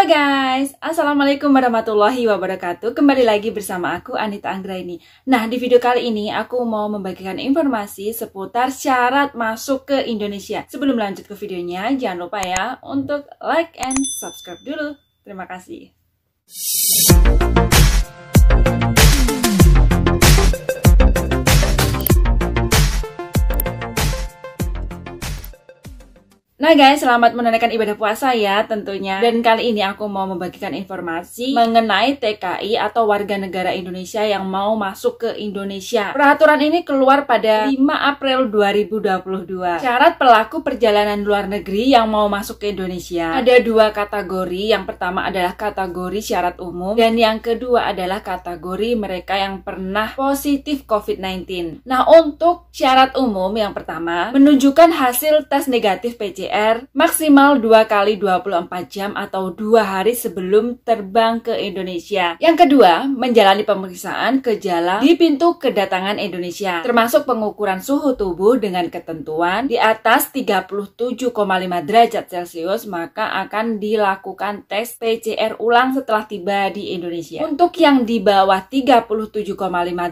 Halo guys, Assalamualaikum warahmatullahi wabarakatuh. Kembali lagi bersama aku Anita Anggraini. Nah, di video kali ini aku mau membagikan informasi seputar syarat masuk ke Indonesia. Sebelum lanjut ke videonya, jangan lupa ya untuk like and subscribe dulu. Terima kasih. Nah guys, selamat menunaikan ibadah puasa ya tentunya. Dan kali ini aku mau membagikan informasi mengenai TKI atau warga negara Indonesia yang mau masuk ke Indonesia. Peraturan ini keluar pada 5 April 2022. Syarat pelaku perjalanan luar negeri yang mau masuk ke Indonesia ada dua kategori. Yang pertama adalah kategori syarat umum dan yang kedua adalah kategori mereka yang pernah positif COVID-19. Nah, untuk syarat umum yang pertama, menunjukkan hasil tes negatif PCR maksimal 2 kali 24 jam atau 2 hari sebelum terbang ke Indonesia. Yang kedua, menjalani pemeriksaan gejala di pintu kedatangan Indonesia, termasuk pengukuran suhu tubuh dengan ketentuan di atas 37,5 derajat Celcius, maka akan dilakukan tes PCR ulang setelah tiba di Indonesia. Untuk yang di bawah 37,5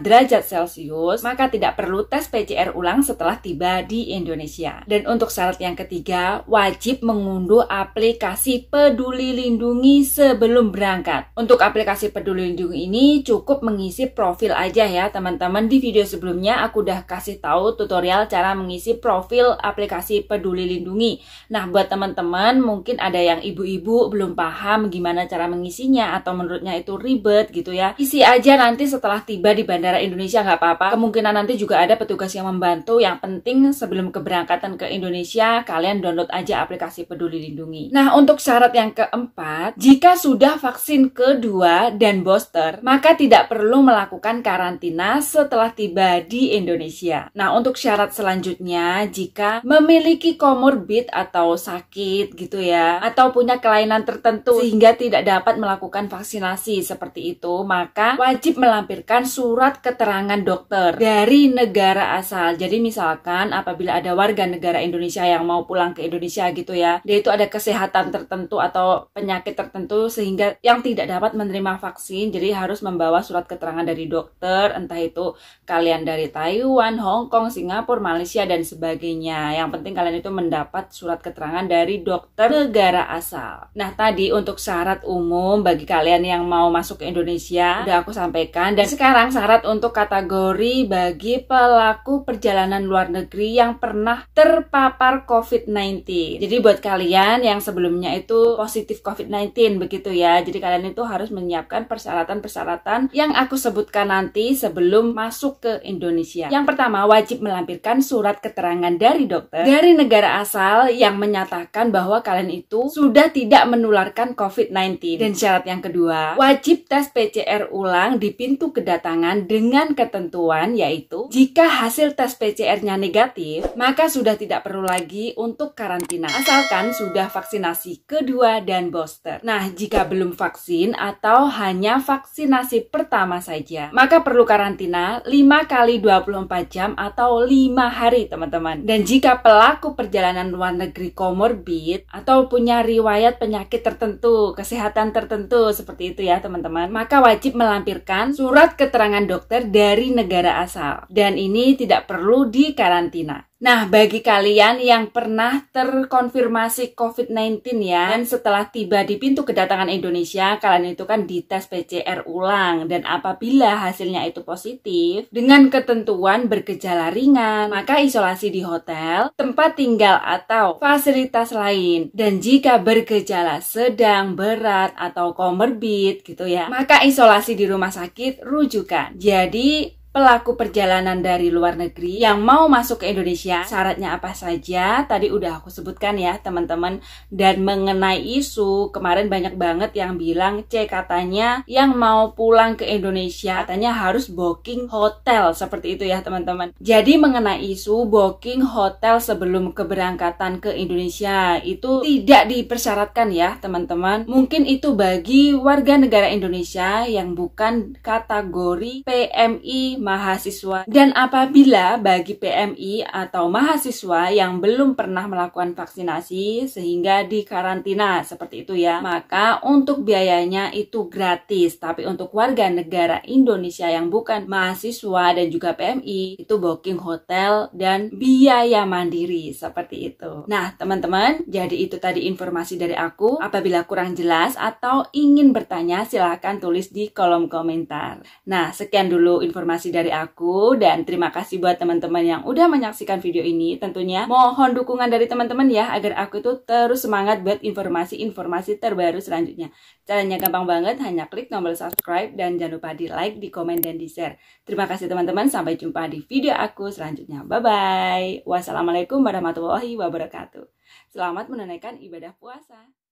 derajat Celcius, maka tidak perlu tes PCR ulang setelah tiba di Indonesia. Dan untuk syarat yang ketiga, wajib mengunduh aplikasi Peduli Lindungi sebelum berangkat. Untuk aplikasi Peduli Lindungi ini cukup mengisi profil aja ya teman-teman. Di video sebelumnya aku udah kasih tahu tutorial cara mengisi profil aplikasi Peduli Lindungi. Nah, buat teman-teman mungkin ada yang ibu-ibu belum paham gimana cara mengisinya atau menurutnya itu ribet gitu ya. Isi aja nanti setelah tiba di Bandara Indonesia, nggak apa-apa. Kemungkinan nanti juga ada petugas yang membantu. Yang penting sebelum keberangkatan ke Indonesia kalian download aja aplikasi Peduli Lindungi. Nah, untuk syarat yang keempat, jika sudah vaksin kedua dan booster, maka tidak perlu melakukan karantina setelah tiba di Indonesia. Nah, untuk syarat selanjutnya, jika memiliki komorbid atau sakit gitu ya, atau punya kelainan tertentu sehingga tidak dapat melakukan vaksinasi seperti itu, maka wajib melampirkan surat keterangan dokter dari negara asal. Jadi misalkan apabila ada warga negara Indonesia yang mau pulang ke Indonesia gitu ya, dia itu ada kesehatan tertentu atau penyakit tertentu sehingga yang tidak dapat menerima vaksin, jadi harus membawa surat keterangan dari dokter, entah itu kalian dari Taiwan, Hong Kong, Singapura, Malaysia dan sebagainya. Yang penting kalian itu mendapat surat keterangan dari dokter negara asal. Nah, tadi untuk syarat umum bagi kalian yang mau masuk ke Indonesia udah aku sampaikan. Dan sekarang syarat untuk kategori bagi pelaku perjalanan luar negeri yang pernah terpapar COVID-19. Jadi buat kalian yang sebelumnya itu positif COVID-19 begitu ya, jadi kalian itu harus menyiapkan persyaratan-persyaratan yang aku sebutkan nanti sebelum masuk ke Indonesia. Yang pertama, wajib melampirkan surat keterangan dari dokter dari negara asal yang menyatakan bahwa kalian itu sudah tidak menularkan COVID-19. Dan syarat yang kedua, wajib tes PCR ulang di pintu kedatangan dengan ketentuan yaitu jika hasil tes PCR-nya negatif, maka sudah tidak perlu lagi untuk karantina, asalkan sudah vaksinasi kedua dan booster. Nah, jika belum vaksin atau hanya vaksinasi pertama saja, maka perlu karantina 5 kali 24 jam atau 5 hari teman-teman. Dan jika pelaku perjalanan luar negeri komorbid atau punya riwayat penyakit tertentu, kesehatan tertentu seperti itu ya teman-teman, maka wajib melampirkan surat keterangan dokter dari negara asal. Dan ini tidak perlu dikarantina. Nah, bagi kalian yang pernah terkonfirmasi COVID-19 ya, dan setelah tiba di pintu kedatangan Indonesia, kalian itu kan dites PCR ulang, dan apabila hasilnya itu positif, dengan ketentuan bergejala ringan, maka isolasi di hotel, tempat tinggal atau fasilitas lain. Dan jika bergejala sedang, berat, atau komorbid gitu ya, maka isolasi di rumah sakit rujukan. Jadi, pelaku perjalanan dari luar negeri yang mau masuk ke Indonesia, syaratnya apa saja tadi udah aku sebutkan ya teman-teman. Dan mengenai isu, kemarin banyak banget yang bilang katanya yang mau pulang ke Indonesia katanya harus booking hotel, seperti itu ya teman-teman. Jadi mengenai isu booking hotel sebelum keberangkatan ke Indonesia itu tidak dipersyaratkan ya teman-teman. Mungkin itu bagi warga negara Indonesia yang bukan kategori PMI mahasiswa. Dan apabila bagi PMI atau mahasiswa yang belum pernah melakukan vaksinasi sehingga dikarantina seperti itu ya, maka untuk biayanya itu gratis. Tapi untuk warga negara Indonesia yang bukan mahasiswa dan juga PMI, itu booking hotel dan biaya mandiri seperti itu. Nah teman-teman, jadi itu tadi informasi dari aku. Apabila kurang jelas atau ingin bertanya, silahkan tulis di kolom komentar. Nah, sekian dulu informasi dari aku dan terima kasih buat teman-teman yang udah menyaksikan video ini. Tentunya mohon dukungan dari teman-teman ya, agar aku itu terus semangat buat informasi-informasi terbaru selanjutnya. Caranya gampang banget, hanya klik tombol subscribe dan jangan lupa di like, di komen, dan di share. Terima kasih teman-teman, sampai jumpa di video aku selanjutnya. Bye-bye. Wassalamualaikum warahmatullahi wabarakatuh. Selamat menunaikan ibadah puasa.